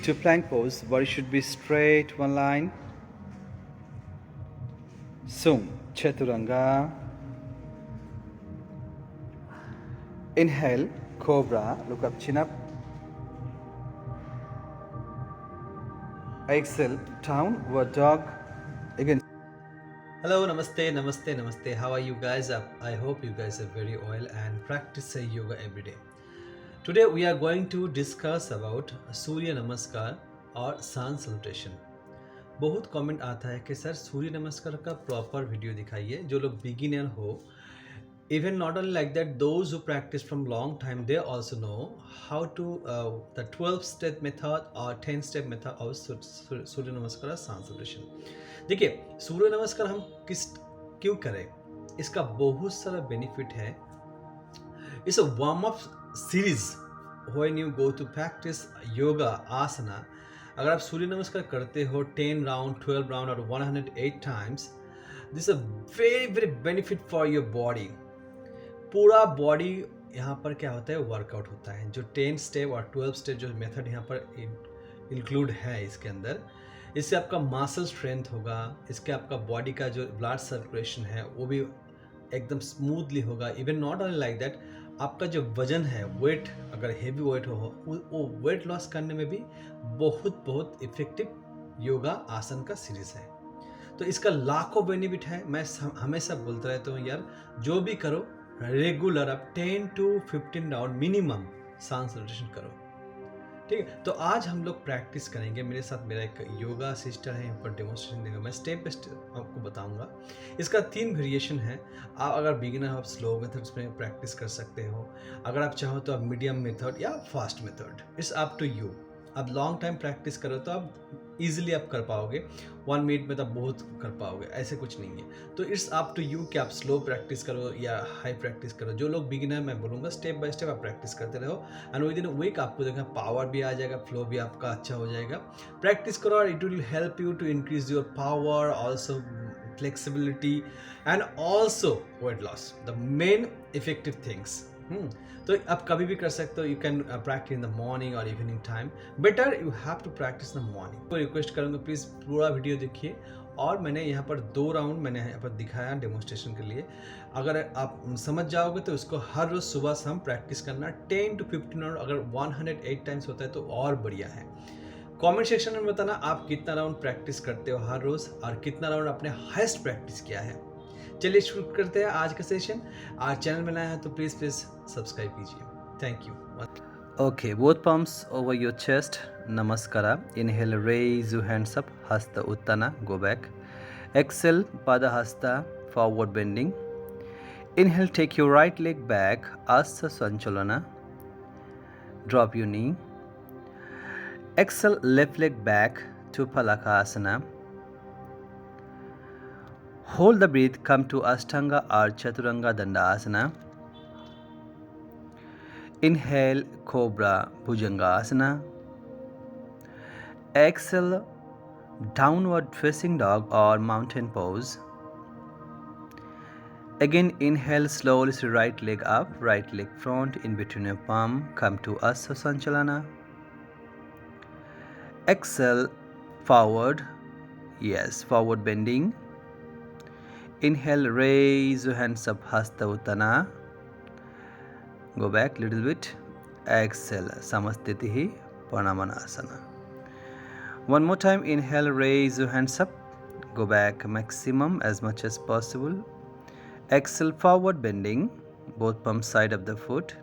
to plank pose. Body should be straight, one line. Sum, Chaturanga. Inhale, Cobra, look up, chin up. Exhale, downward dog. Again. Hello, namaste, namaste, namaste. How are you guys? I hope you guys are very well and practice yoga every day. Today we are going to discuss about सूर्य नमस्कार और सन salutation. बहुत comment आता है कि sir सूर्य नमस्कार का proper video दिखाइए. जो लोग बिगिनर हो, even not only like that, those who practice from long time, they also know how to the 12-step method or 10-step method of सूर्य नमस्कार और सन सैल्यूटेशन. देखिए, सूर्य नमस्कार हम क्यों करें, इसका बहुत सारा बेनिफिट है. It's a warm up series when you go to practice yoga asana. अगर आप सूर्य नमस्कार करते हो 10 राउंड, 12 राउंड और 108 times, this a very very benefit for your body. पूरा बॉडी यहाँ पर क्या होता है, वर्कआउट होता है. जो 10 स्टेप और 12 स्टेप जो मेथड यहाँ पर इंक्लूड है इसके अंदर, इससे आपका मसल स्ट्रेंथ होगा. इसके आपका बॉडी का जो ब्लड सर्कुलेशन है वो भी एकदम स्मूथली होगा. Even not only like that, आपका जो वजन है, वेट अगर हेवी वेट हो, वो वेट लॉस करने में भी बहुत इफेक्टिव योगा आसन का सीरीज है. तो इसका लाखों बेनिफिट है. मैं हमेशा बोलता रहता हूँ यार, जो भी करो रेगुलर आप 10 to 15 round minimum sun salutation करो. ठीक है, तो आज हम लोग प्रैक्टिस करेंगे. मेरे साथ मेरा एक योगा सिस्टर है, यहाँ पर डेमोन्स्ट्रेशन देगा. मैं स्टेप बाय स्टेप आपको बताऊंगा. इसका 3 वेरिएशन है. आप अगर बिगिनर हो, आप स्लो मेथड्स में प्रैक्टिस कर सकते हो. अगर आप चाहो तो आप मीडियम मेथड या fast method, it's up to you. आप लॉन्ग टाइम प्रैक्टिस करो तो आप ईजिली आप कर पाओगे. 1 मिनट में तो बहुत कर पाओगे, ऐसे कुछ नहीं है. तो इट्स अप टू यू कि आप स्लो प्रैक्टिस करो या हाई प्रैक्टिस करो. जो लोग बिगिनर, मैं बोलूँगा स्टेप बाय स्टेप आप प्रैक्टिस करते रहो एंड विद इन वीक आपको देखा पावर भी आ जाएगा, फ्लो भी आपका अच्छा हो जाएगा. प्रैक्टिस करो और it will help you to increase your power, also flexibility and also weight loss, the main effective things. तो आप कभी भी कर सकते हो. You can practice in the morning और evening time. Better you have to practice in the morning. तो request करूँगा प्लीज़ पूरा वीडियो देखिए. और मैंने यहाँ पर 2 राउंड मैंने यहाँ पर दिखाया डेमोन्स्ट्रेशन के लिए. अगर आप समझ जाओगे तो उसको हर रोज़ सुबह से हम प्रैक्टिस करना 10 to 15 राउंड. अगर 108 टाइम्स होता है तो और बढ़िया है. कमेंट सेक्शन में बताना आप कितना राउंड प्रैक्टिस करते हो हर रोज़ और कितना राउंड आपने हाईएस्ट प्रैक्टिस किया है. चलिए शुरू करते हैं आज का सेशन. आज चैनल में नया है तो प्लीज़ सब्सक्राइब कीजिए. Thank you. Okay, both palms over your chest. Namaskara. Inhale, raise your hands up. Hasta Uttana. Go back. Exhale, Pada Hasta. Forward bending. Inhale, take your right leg back. Asa Sanchalana. Drop your knee. Exhale, left leg back to Palakasana. Hold the breath. Come to Ashtanga or Chaturanga Dandasana. Inhale, Cobra Bhujangasana. Exhale, downward facing dog or mountain pose. Again, inhale, slowly to right leg up, right leg front in between your palm. Come to Asa Sanchalana. Exhale, forward. Yes, forward bending. Inhale, raise your hands up, Hasta Uttana. Go back little bit. Exhale, Samastitihi Pranamanasana. One more time. Inhale, raise your hands up. Go back maximum as much as possible. Exhale, forward bending. Both palms side of the foot.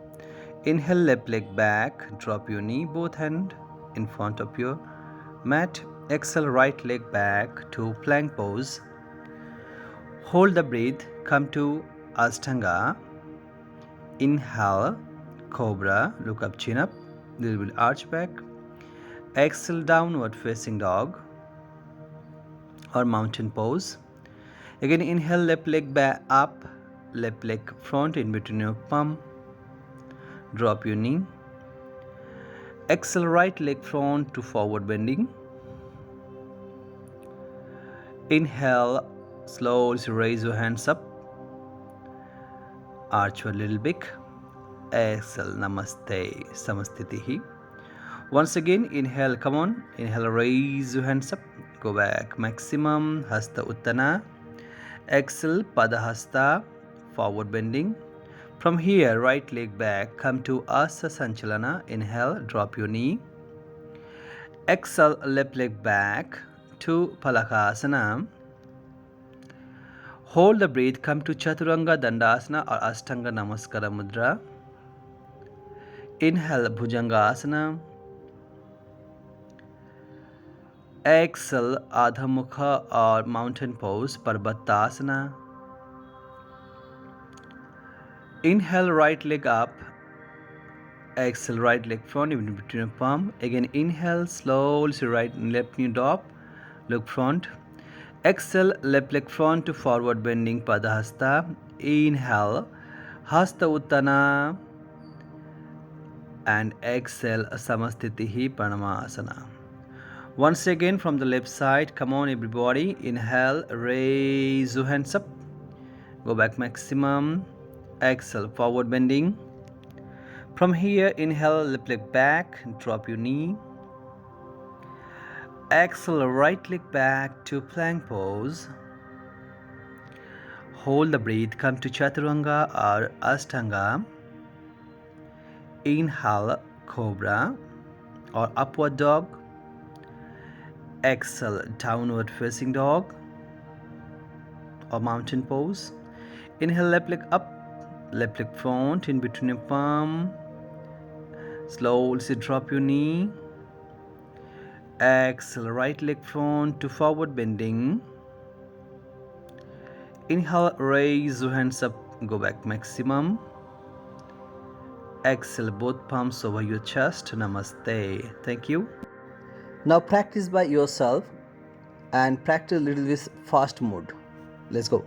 Inhale, left leg back. Drop your knee, both hand in front of your mat. Exhale, right leg back to plank pose. Hold the breath. Come to Ashtanga. Inhale, Cobra. Look up, chin up. Little bit arch back. Exhale, downward facing dog or mountain pose. Again, inhale, left leg back up, left leg front in between your palm. Drop your knee. Exhale, right leg front to forward bending. Inhale, slowly raise your hands up. Arch a little bit. Exhale, Namaste, Samastitihi. Once again, inhale, come on. Inhale, raise your hands up. Go back, maximum, hasta uttana. Exhale, padahasta, forward bending. From here, right leg back, come to Asa Sanchalana. Inhale, drop your knee. Exhale, left leg back to Palakasana. Hold the breath, come to Chaturanga Dandasana or Ashtanga Namaskara Mudra. Inhale, Bhujangasana. Exhale, Adha Mukha or mountain pose, Parbatasana. Inhale, right leg up. Exhale, right leg front, in between your palm. Again, inhale, slowly, right and left knee drop. Look front. Exhale, left leg front to forward bending Padahasta. Inhale, Hasta Uttana. And exhale, Samastitihi Pranamasana. Once again from the left side, come on everybody. Inhale, raise your hands up. Go back maximum. Exhale, forward bending. From here, inhale, left leg back, drop your knee. Exhale, right leg back to plank pose. Hold the breath, come to Chaturanga or Ashtanga. Inhale, Cobra or Upward Dog. Exhale, Downward Facing Dog or Mountain Pose. Inhale, left leg up, left leg front, in between your palm. Slowly drop your knee. Exhale, right leg front to forward bending. Inhale, raise your hands up, go back maximum. Exhale, both palms over your chest. Namaste. Thank you. Now practice by yourself and practice a little with fast mode. Let's go.